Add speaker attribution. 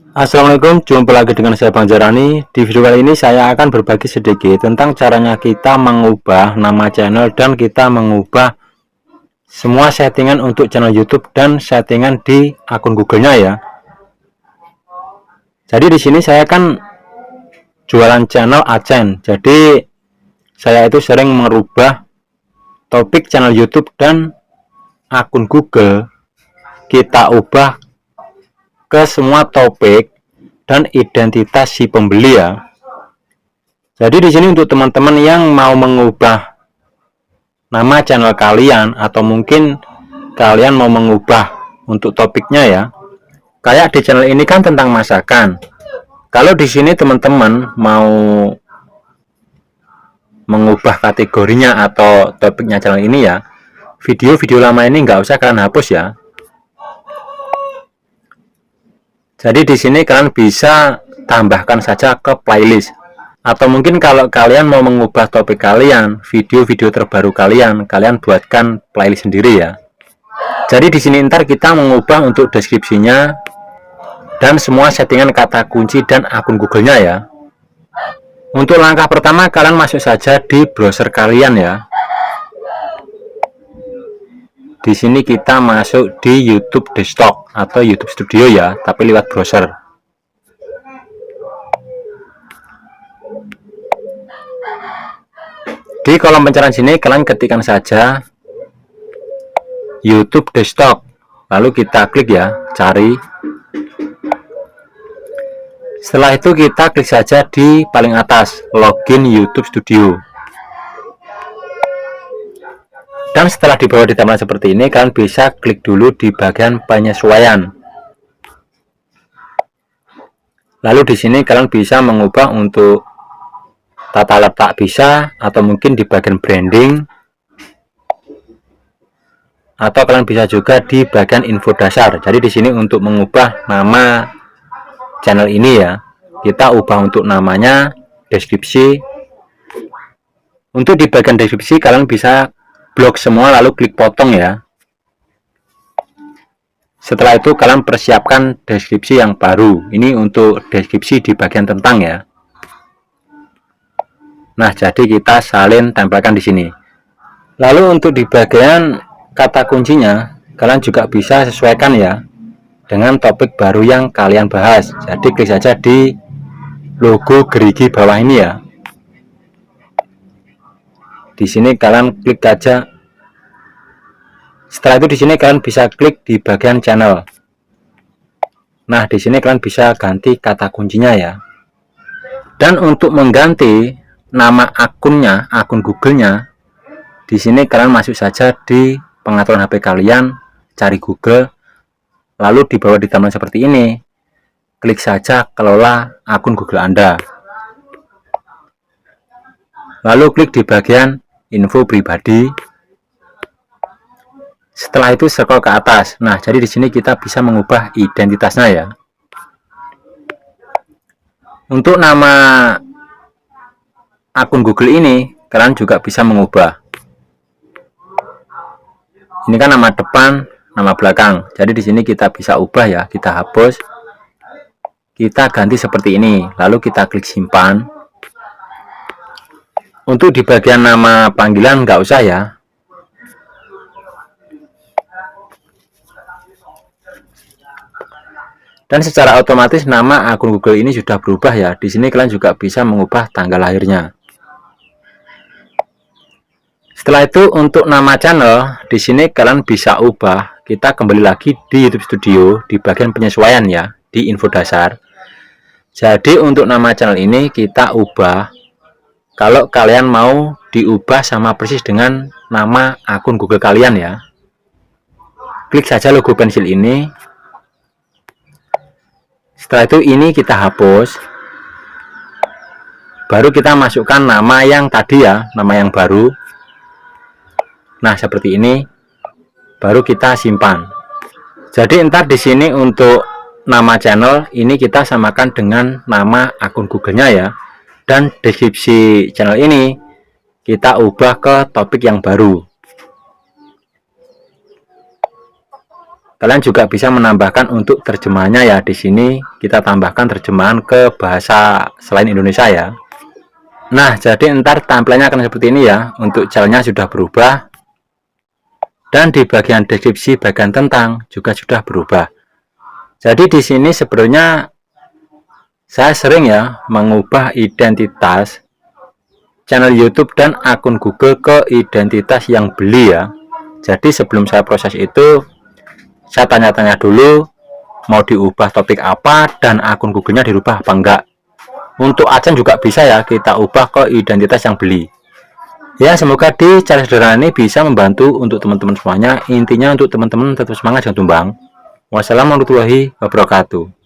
Speaker 1: Assalamualaikum, jumpa lagi dengan saya Bang Jarani. Di video kali ini saya akan berbagi sedikit tentang caranya kita mengubah nama channel dan kita mengubah semua settingan untuk channel YouTube dan settingan di akun Google-nya ya. Jadi di sini saya kan jualan channel AdSense. Jadi saya itu sering merubah topik channel YouTube dan akun Google, kita ubah ke semua topik dan identitas si pembeli ya. Jadi di sini untuk teman-teman yang mau mengubah nama channel kalian atau mungkin kalian mau mengubah untuk topiknya ya. Kayak di channel ini kan tentang masakan. Kalau di sini teman-teman mau mengubah kategorinya atau topiknya channel ini ya, video-video lama ini nggak usah kalian hapus ya. Jadi di sini kalian bisa tambahkan saja ke playlist. Atau mungkin kalau kalian mau mengubah topik kalian, video-video terbaru kalian buatkan playlist sendiri ya. Jadi di sini ntar kita mengubah untuk deskripsinya dan semua settingan kata kunci dan akun Google-nya ya. Untuk langkah pertama kalian masuk saja di browser kalian ya. Di sini kita masuk di YouTube Desktop atau YouTube Studio ya, tapi lewat browser. Di kolom pencarian sini kalian ketikkan saja YouTube Desktop, lalu kita klik ya, cari. Setelah itu kita klik saja di paling atas, login YouTube Studio. Dan setelah dibawa di tampilan seperti ini, kalian bisa klik dulu di bagian penyesuaian. Lalu di sini kalian bisa mengubah untuk tata letak bisa, atau mungkin di bagian branding, atau kalian bisa juga di bagian info dasar. Jadi di sini untuk mengubah nama channel ini ya, kita ubah untuk namanya, deskripsi. Untuk di bagian deskripsi kalian bisa blok semua lalu klik potong ya. Setelah itu kalian persiapkan deskripsi yang baru. Ini untuk deskripsi di bagian tentang ya. Nah, jadi kita salin tempelkan di sini. Lalu untuk di bagian kata kuncinya, kalian juga bisa sesuaikan ya dengan topik baru yang kalian bahas. Jadi klik saja di logo gerigi bawah ini ya. Di sini kalian klik aja. Setelah itu di sini kalian bisa klik di bagian channel. Nah, di sini kalian bisa ganti kata kuncinya ya. Dan untuk mengganti nama akunnya, akun Google-nya, di sini kalian masuk saja di pengaturan HP kalian, cari Google, lalu di bawah di tampilan seperti ini, klik saja kelola akun Google Anda. Lalu klik di bagian info pribadi. Setelah itu scroll ke atas. Nah, jadi di sini kita bisa mengubah identitasnya ya. Untuk nama akun Google ini kalian juga bisa mengubah. Ini kan nama depan, nama belakang. Jadi di sini kita bisa ubah ya, kita hapus. Kita ganti seperti ini, lalu kita klik simpan. Untuk di bagian nama panggilan nggak usah ya. Dan secara otomatis nama akun Google ini sudah berubah ya. Di sini kalian juga bisa mengubah tanggal lahirnya. Setelah itu untuk nama channel, di sini kalian bisa ubah. Kita kembali lagi di YouTube Studio di bagian penyesuaian ya, di info dasar. Jadi untuk nama channel ini kita ubah. Kalau kalian mau diubah sama persis dengan nama akun Google kalian ya, klik saja logo pensil ini. Setelah itu ini kita hapus. Baru kita masukkan nama yang tadi ya, nama yang baru. Nah, seperti ini. Baru kita simpan. Jadi ntar di sini untuk nama channel ini kita samakan dengan nama akun Google-nya ya. Dan deskripsi channel ini kita ubah ke topik yang baru. Kalian juga bisa menambahkan untuk terjemahannya ya. Di sini kita tambahkan terjemahan ke bahasa selain Indonesia ya. Nah, jadi ntar tampilannya akan seperti ini ya. Untuk channelnya sudah berubah. Dan di bagian deskripsi bagian tentang juga sudah berubah. Jadi di sini sebenarnya saya sering ya mengubah identitas channel YouTube dan akun Google ke identitas yang beli ya. Jadi sebelum saya proses itu, saya tanya-tanya dulu mau diubah topik apa dan akun Google-nya dirubah apa enggak. Untuk AdSense juga bisa ya kita ubah ke identitas yang beli. Ya, semoga di cara sederhana ini bisa membantu untuk teman-teman semuanya. Intinya untuk teman-teman tetap semangat, jangan tumbang. Wassalamualaikum warahmatullahi wabarakatuh.